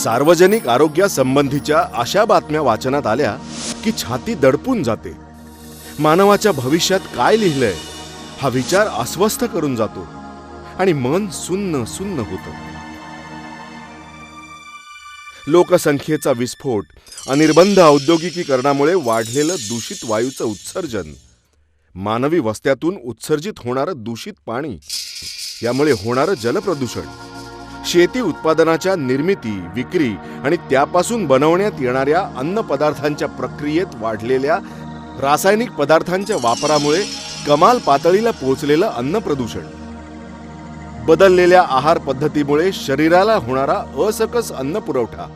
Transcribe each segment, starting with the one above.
सार्वजनिक आरोग्यासंबंधीच्या अशा बातम्या वाचनात आल्या की छाती दडपून जाते. मानवाच्या भविष्यात काय लिहिलंय हा विचार अस्वस्थ करून जातो आणि मन सुन्न सुन्न होतं. लोकसंख्येचा विस्फोट, अनिर्बंध औद्योगिकीकरणामुळे वाढलेलं दूषित वायूचं उत्सर्जन, मानवी वस्त्यातून उत्सर्जित होणारं दूषित पाणी, यामुळे होणारं जलप्रदूषण, शेती उत्पादनाच्या निर्मिती, विक्री आणि त्यापासून बनवण्यात येणाऱ्या अन्न पदार्थांच्या प्रक्रियेत वाढलेल्या रासायनिक पदार्थांच्या वापरामुळे कमाल पातळीला पोहोचलेलं अन्न प्रदूषण, बदललेल्या आहार पद्धतीमुळे शरीराला होणारा असकस अन्न पुरवठा,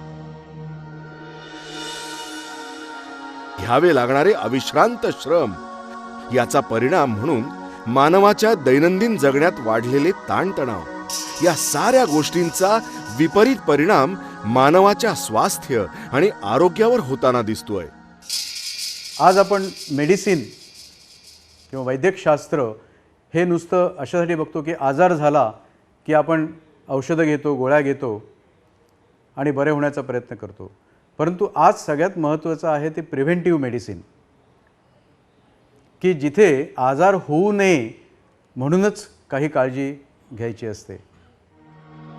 घ्यावे लागणारे अविश्रांत श्रम, याचा परिणाम म्हणून मानवाच्या दैनंदिन जगण्यात वाढलेले ताणतणाव, या साऱ्या गोष्टींचा विपरीत परिणाम मानवाच्या स्वास्थ्य आणि आरोग्यावर होताना दिसतोय. आज आपण मेडिसिन किंवा वैद्यकशास्त्र हे नुसतं अशासाठी बघतो की आजार झाला की आपण औषधं घेतो, गोळ्या घेतो आणि बरे होण्याचा प्रयत्न करतो. परंतु आज सगळ्यात महत्त्वाचं आहे ते प्रिव्हेंटिव्ह मेडिसिन, की जिथे आजार होऊ नये म्हणूनच काही काळजी घ्यायची असते.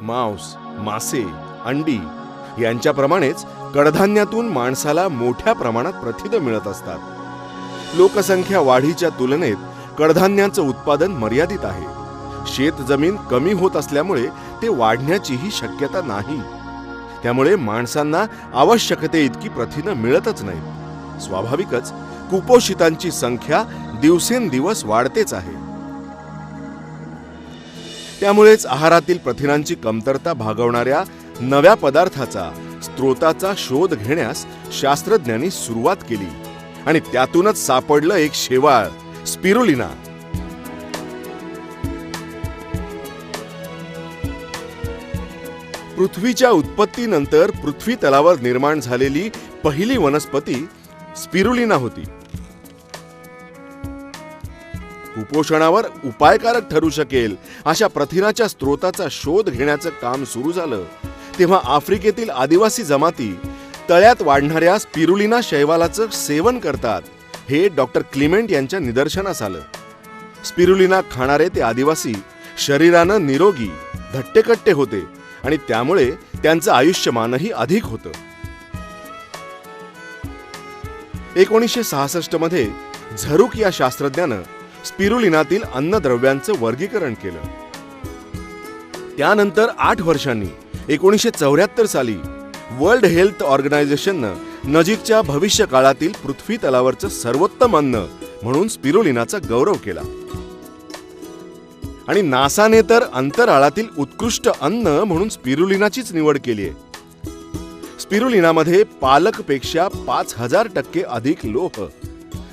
मांस, मासे, अंडी यांच्याप्रमाणेच कडधान्यातून माणसाला मोठ्या प्रमाणात प्रथिने मिळत असतात. लोकसंख्या वाढीच्या तुलनेत कडधान्याचं उत्पादन मर्यादित आहे. शेतजमीन कमी होत असल्यामुळे ते वाढण्याचीही शक्यता नाही. त्यामुळे माणसांना आवश्यकते इतकी प्रथिनं मिळतच नाहीत. स्वाभाविकच कुपोषितांची संख्या दिवसेंदिवस वाढतेच आहे. त्यामुळेच आहारातील प्रथिनांची कमतरता भागवणाऱ्या नव्या पदार्थाचा, स्त्रोताचा शोध घेण्यास शास्त्रज्ञांनी सुरुवात केली आणि त्यातूनच सापडलं एक शेवाळ, स्पिरुलिना. पृथ्वीच्या उत्पत्तीनंतर पृथ्वी तलावर निर्माण झालेली पहिली वनस्पती स्पिरुलिना होती. कुपोषणावर उपायकारक ठरू शकेल अशा प्रथिनाच्या स्त्रोताचा शोध घेण्याचं काम सुरू झालं तेव्हा आफ्रिकेतील आदिवासी जमाती तळ्यात वाढणाऱ्या स्पिरुलिना शैवालाचं सेवन करतात हे डॉक्टर क्लिमेंट यांच्या निदर्शनास आलं. स्पिरुलिना खाणारे ते आदिवासी शरीरानं निरोगी, धट्टेकट्टे होते आणि त्यामुळे त्यांचं आयुष्यमानही अधिक होतं. 1966 मध्ये झरुक या शास्त्रज्ञानं स्पिरुलिनातील अन्नद्रव्यांचं वर्गीकरण केलं. त्यानंतर 8 वर्षांनी 1974 साली वर्ल्ड हेल्थ ऑर्गनायझेशननं नजीकच्या भविष्य काळातील पृथ्वी तलावरचं सर्वोत्तम अन्न म्हणून स्पिरुलिनाचा गौरव केला. आणि नासाने तर अंतराळातील उत्कृष्ट अन्न म्हणून स्पिरुलिनाचीच निवड केली आहे. स्पिरुलिनामध्ये पालकपेक्षा 5000% अधिक लोह,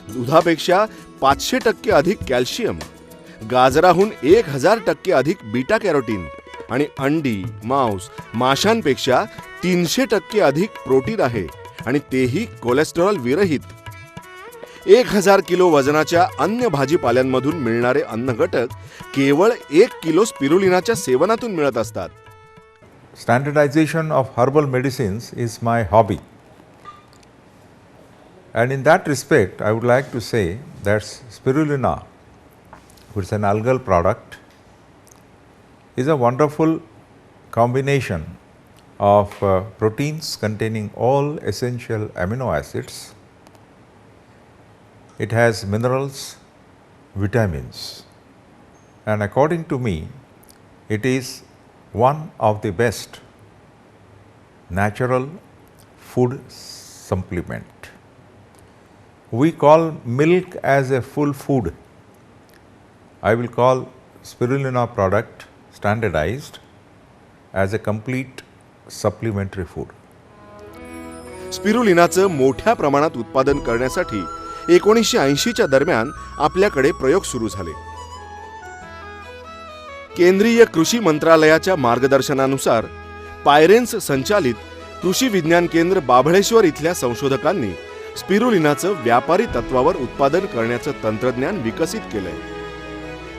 दुधापेक्षा 500% अधिक कॅल्शियम, गाजराहून 1000% अधिक बीटा कॅरोटीन आणि अंडी, मांस, माशांपेक्षा 300% अधिक प्रोटीन आहे आणि तेही कोलेस्टेरॉल विरहित. 1000 किलो वजनाच्या अन्य भाजीपाल्यांमधून मिळणारे अन्न घटक केवळ 1 किलो स्पिरुलिनाच्या सेवनातून मिळत असतात. Standardization of herbal medicines is my hobby. And in that respect, I would like to say that spirulina, which is an algal product, is a wonderful combination of proteins containing all essential amino acids. It has minerals, vitamins, and according to me, it is one of the best natural food supplement. We call milk as a full food. I will call spirulina product standardized as a complete supplementary food. स्पिरुलिनाचं मोठ्या प्रमाणात उत्पादन करण्यासाठी 1980च्या दरम्यान आपल्याकडे प्रयोग सुरू झाले. केंद्रीय कृषी मंत्रालयाच्या मार्गदर्शनानुसार पायरेन्स संचालित कृषी विज्ञान केंद्र बाभळेश्वर इथल्या संशोधकांनी स्पिरुलिनाचं व्यापारी तत्वावर उत्पादन करण्याचं तंत्रज्ञान विकसित केलंय.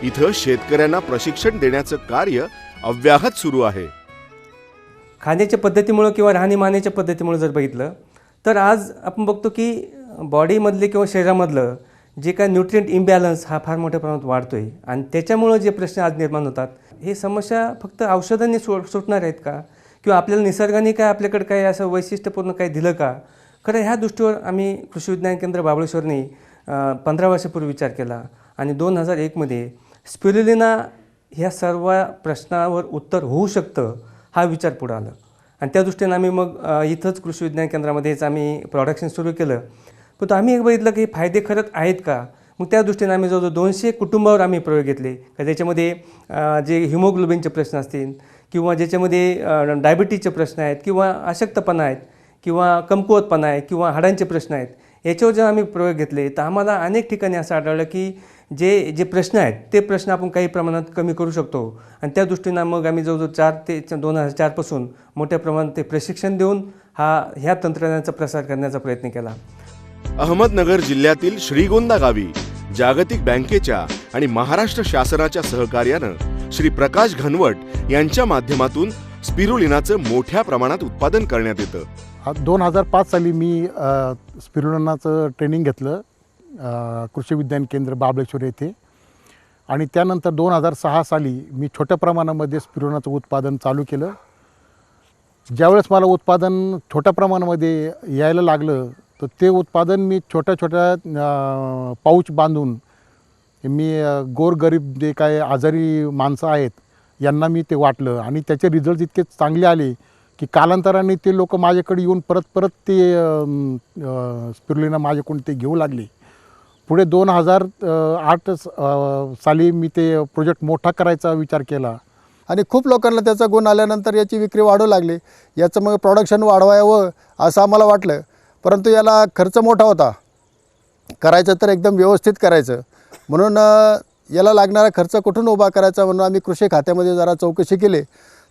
इथं शेतकऱ्यांना प्रशिक्षण देण्याचं कार्य अव्याहत सुरू आहे. खाण्याच्या पद्धतीमुळं किंवा राहणीमानाच्या पद्धतीमुळे जर बघितलं तर आज आपण बघतो की बॉडीमधले किंवा शरीरामधलं जे काय न्यूट्रिएंट इम्बॅलन्स हा फार मोठ्या प्रमाणात वाढतो आहे आणि त्याच्यामुळं जे प्रश्न आज निर्माण होतात हे समस्या फक्त औषधांनी सुटणार आहेत का किंवा आपल्याला निसर्गाने काय आपल्याकडे काय असं वैशिष्ट्यपूर्ण काही दिलं का. खरं ह्या दृष्टीवर आम्ही कृषी विज्ञान केंद्र महाबळेश्वरनी 15 वर्षापूर्वी विचार केला आणि 2001मध्ये स्पिरुलिना ह्या सर्व प्रश्नावर उत्तर होऊ शकतं हा विचार पुढं आला आणि त्या दृष्टीनं आम्ही मग इथंच कृषी विज्ञान केंद्रामध्येच आम्ही प्रोडक्शन सुरू केलं. पण आम्ही एक बघितलं की फायदे खरंच आहेत का. मग त्या दृष्टीनं आम्ही जवळजवळ 200 कुटुंबावर आम्ही प्रयोग घेतले का ज्याच्यामध्ये जे हिमोग्लोबिनचे प्रश्न असतील किंवा ज्याच्यामध्ये डायबिटीजचे प्रश्न आहेत किंवा अशक्तपणा आहेत किंवा कमकुवतपणा आहे किंवा हाडांचे प्रश्न आहेत याच्यावर जेव्हा आम्ही प्रयोग घेतले तर आम्हाला अनेक ठिकाणी असं आढळलं की जे प्रश्न आहेत ते प्रश्न आपण काही प्रमाणात कमी करू शकतो आणि त्या दृष्टीनं मग आम्ही जवळजवळ 4 ते 2004पासून मोठ्या प्रमाणात ते प्रशिक्षण देऊन ह्या तंत्रज्ञानाचा प्रसार करण्याचा प्रयत्न केला. अहमदनगर जिल्ह्यातील श्रीगोंदा गावी जागतिक बँकेच्या आणि महाराष्ट्र शासनाच्या सहकार्यानं श्री प्रकाश घनवट यांच्या माध्यमातून स्पिरुलिनाचं मोठ्या प्रमाणात उत्पादन करण्यात येतं. 2005 साली मी स्पिरुलिनाचं ट्रेनिंग घेतलं कृषी विज्ञान केंद्र महाबळेश्वर येथे आणि त्यानंतर 2006 साली मी छोट्या प्रमाणामध्ये स्पिरुलिनाचं उत्पादन चालू केलं. ज्यावेळेस मला उत्पादन छोट्या प्रमाणामध्ये यायला लागलं तर ते उत्पादन मी छोट्या छोट्या पाऊच बांधून मी गोरगरीब जे काय आजारी माणसं आहेत यांना मी ते वाटलं आणि त्याचे रिझल्ट इतके चांगले आले की कालांतराने ते लोक माझ्याकडे येऊन परत ते स्पिरुलिना माझ्याकडून ते घेऊ लागले. पुढे 2008 साली मी ते प्रोजेक्ट मोठा करायचा विचार केला आणि खूप लोकांना त्याचा गुण आल्यानंतर याची विक्री वाढू लागली. याचं मग प्रोडक्शन वाढवावं असं आम्हाला वाटलं, परंतु याला खर्च मोठा होता. करायचं तर एकदम व्यवस्थित करायचं म्हणून याला लागणारा खर्च कुठून उभा करायचा म्हणून आम्ही कृषी खात्यामध्ये जरा चौकशी केली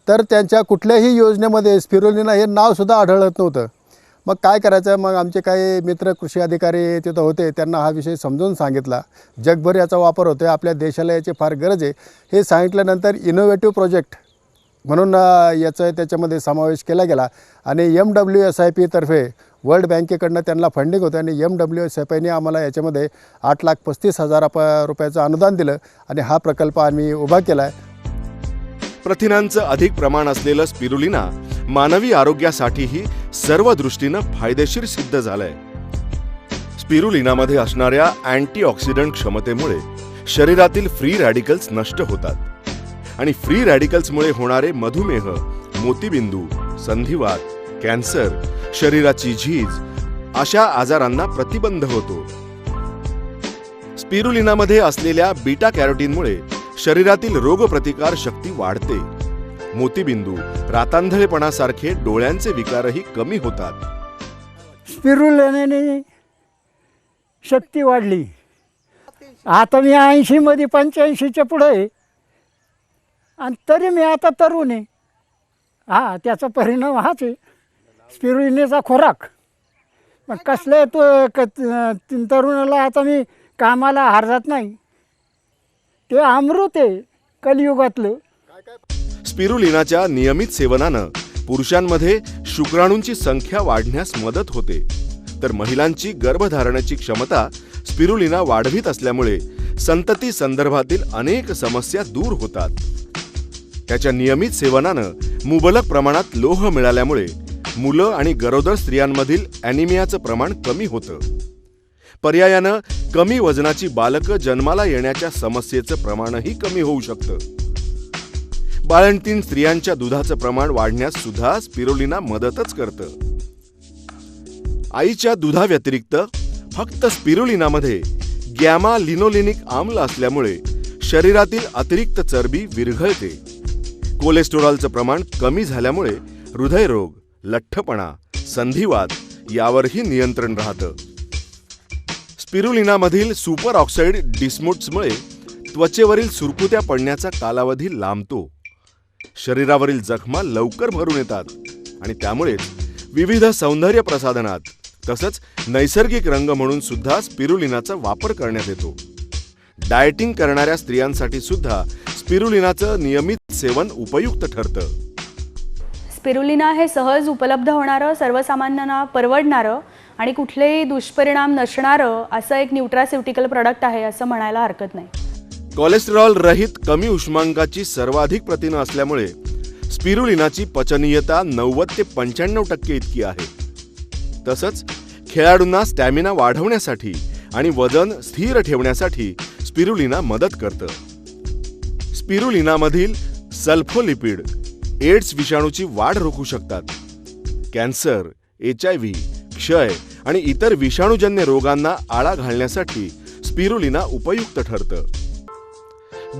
तर त्यांच्या कुठल्याही योजनेमध्ये स्पिरुलिना हे नावसुद्धा आढळत नव्हतं. मग काय करायचं, मग आमचे काही मित्र कृषी अधिकारी तिथं होते, त्यांना हा विषय समजून सांगितला. जगभर याचा वापर होतो आहे, आपल्या देशाला याची फार गरज आहे हे सांगितल्यानंतर इनोव्हेटिव्ह प्रोजेक्ट म्हणून याचा त्याच्यामध्ये समावेश केला गेला आणि MWSIP तर्फे वर्ल्ड बँकेकडनं त्यांना फंडिंग होतं आणि MWSIPने आम्हाला याच्यामध्ये 8,35,000 रुपयाचं अनुदान दिलं आणि हा प्रकल्प आम्ही उभा केला आहे. प्रथिनांचं अधिक प्रमाण असलेलं स्पिरुलिना मानवी आरोग्यासाठीही सर्व दृष्टीनं फायदेशीर सिद्ध झालंय. स्पिरुलिनामध्ये असणाऱ्या अँटीऑक्सिडंट क्षमतेमुळे शरीरातील फ्री रॅडिकल्स नष्ट होतात आणि फ्री रॅडिकल्समुळे होणारे मधुमेह, मोतीबिंदू, संधिवात, कॅन्सर, शरीराची झीज अशा आजारांना प्रतिबंध होतो. स्पिरुलिनामध्ये असलेल्या बीटा कॅरोटीनमुळे शरीरातील रोगप्रतिकार शक्ती वाढते. मोतीबिंदू, रातांधळेपणासारखे डोळ्यांचे विकारही कमी होतात. स्पिरुलिनाने शक्ती वाढली. आता मी 80मध्ये 85च्या पुढे आहे आणि तरी मी आता तरुण आहे. त्याचा परिणाम हाच आहे स्पिरुलिनाचा खोराक. मग कसले तरुणाला आता मी कामाला हारत नाही, ते अमृत आहे कलियुगातलं. स्पिरुलिनाच्या नियमित सेवनानं पुरुषांमध्ये शुक्राणूंची संख्या वाढण्यास मदत होते, तर महिलांची गर्भधारणाची क्षमता स्पिरुलिना वाढवीत असल्यामुळे संतती संदर्भातील अनेक समस्या दूर होतात. त्याच्या नियमित सेवनानं मुबलक प्रमाणात लोह मिळाल्यामुळे मुलं आणि गरोदर स्त्रियांमधील ॲनिमियाचं प्रमाण कमी होतं. पर्यायानं कमी वजनाची बालकं जन्माला येण्याच्या समस्येचं प्रमाणही कमी होऊ शकतं. बाळंतीण स्त्रियांच्या दुधाचं प्रमाण वाढण्यास सुद्धा स्पिरुलिना मदतच करतं. आईच्या दुधाव्यतिरिक्त फक्त स्पिरुलिनामध्ये गॅमा लिनोलेनिक आम्ल असल्यामुळे शरीरातील अतिरिक्त चरबी विरघळते. कोलेस्टेरॉलचं प्रमाण कमी झाल्यामुळे हृदयरोग, लठ्ठपणा, संधिवात यावरही नियंत्रण राहतं. स्पिरुलिनामधील सुपर ऑक्साईड डिस्मुट्समुळे त्वचेवरील सुरकुत्या पडण्याचा कालावधी लांबतो. शरीरावरील जखमा लवकर भरून येतात आणि त्यामुळेच विविध सौंदर्य प्रसाधनात तसंच नैसर्गिक रंग म्हणून सुद्धा स्पिरुलिनाचा वापर करण्यात येतो. डाएटिंग करणाऱ्या स्त्रियांसाठी सुद्धा स्पिरुलिनाचं नियमित सेवन उपयुक्त ठरतं. स्पिरुलिना हे सहज उपलब्ध होणारं, सर्वसामान्यांना परवडणारं आणि कुठलेही दुष्परिणाम नसणारं असं एक न्यूट्रास्युटिकल प्रॉडक्ट आहे असं म्हणायला हरकत नाही. कोलेस्टेरॉल रहित कमी उष्मांकाची सर्वाधिक प्रथिनं असल्यामुळे स्पिरुलिनाची पचनीयता 90 ते 95% इतकी आहे. तसंच खेळाडूंना स्टॅमिना वाढवण्यासाठी आणि वजन स्थिर ठेवण्यासाठी स्पिरुलिना मदत करतं. स्पिरुलिनामधील सल्फोलिपिड एड्स विषाणूची वाढ रोखू शकतात. कॅन्सर, HIV, क्षय आणि इतर विषाणूजन्य रोगांना आळा घालण्यासाठी स्पिरुलिना उपयुक्त ठरतं.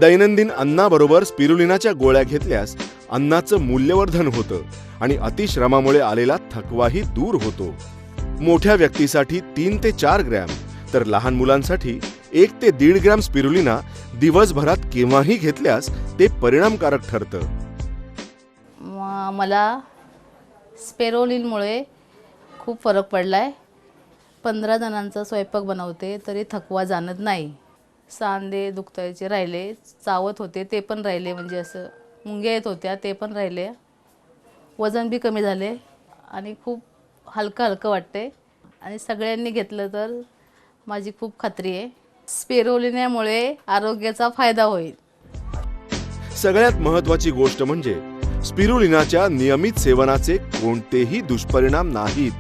दैनंदिन अन्नाबरोबर स्पिरुलिनाच्या गोळ्या घेतल्यास अन्नाचं मूल्यवर्धन होतं आणि अतिश्रमामुळे आलेला थकवाही दूर होतो. मोठ्या व्यक्तीसाठी 3 ते 4 ग्रॅम तर लहान मुलांसाठी 1 ते 1.5 ग्रॅम स्पिरुलिना दिवसभरात केव्हाही घेतल्यास ते परिणामकारक ठरतं. मला स्पिरुलिनामुळे खूप फरक पडला आहे. 15 जणांचा स्वयंपाक बनवते तरी थकवा जाणत नाही. सांधे दुखतायचे राहिले, चावत होते ते पण राहिले, म्हणजे असं मुंग्या येत होत्या ते पण राहिले. वजन बी कमी झाले आणि खूप हलकं हलकं वाटते आणि सगळ्यांनी घेतलं तर माझी खूप खात्री आहे स्पिरुलिनामुळे आरोग्याचा फायदा होईल. सगळ्यात महत्त्वाची गोष्ट म्हणजे स्पिरुलिनाच्या नियमित सेवनाचे कोणतेही दुष्परिणाम नाहीत.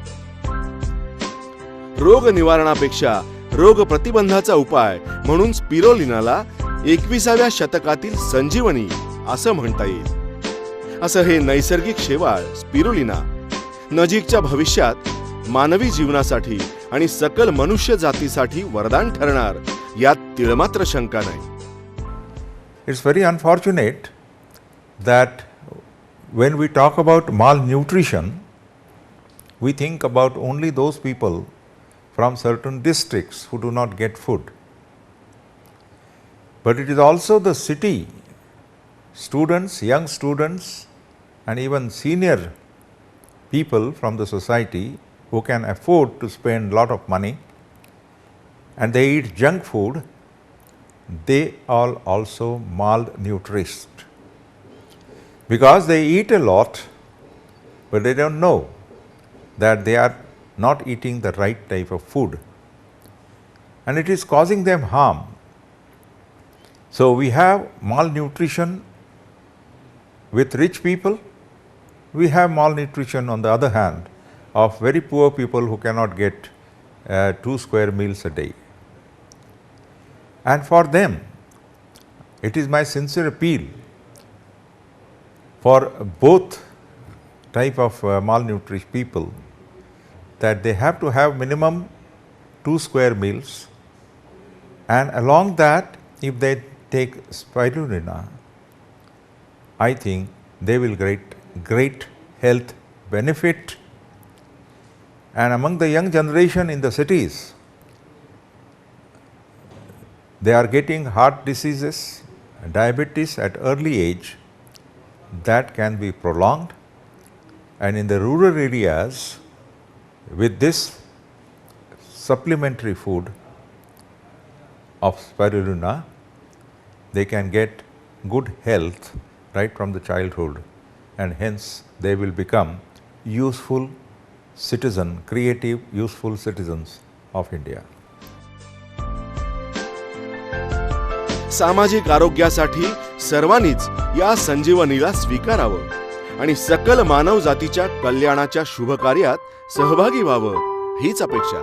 रोग निवारणापेक्षा रोग प्रतिबंधाचा उपाय म्हणून स्पिरुलिनाला 21व्या शतकातील संजीवनी असं म्हणता येईल. असं हे नैसर्गिक शेवाळ स्पिरुलिना नजीकच्या भविष्यात मानवी जीवनासाठी आणि सकल मनुष्य जातीसाठी वरदान ठरणार यात तिळमात्र शंका नाही. It's very unfortunate that when we talk about malnutrition, we think about only those people from certain districts who do not get food. But it is also the city students, young students, and even senior people from the society who can afford to spend a lot of money and they eat junk food, they are also malnourished. Because they eat a lot, but they don't know that they are not eating the right type of food. And it is causing them harm. So we have malnutrition with rich people. We have malnutrition on the other hand of very poor people who cannot get 2 square meals a day. And for them, it is my sincere appeal for both type of malnourished people that they have to have minimum 2 square meals, and along that if they take spirulina, I think they will get great health benefit. And among the young generation in the cities, they are getting heart diseases, diabetes at early age that can be prolonged. And in the rural areas, with this supplementary food of spirulina, they can get good health right from the childhood, and hence they will become useful citizen, creative, useful citizens of India. सामाजिक आरोग्यासाठी सर्वांनीच या संजीवनीला स्वीकारावं आणि सकल मानव जातीच्या कल्याणाच्या शुभ कार्यात सहभागी व्हावं हीच अपेक्षा.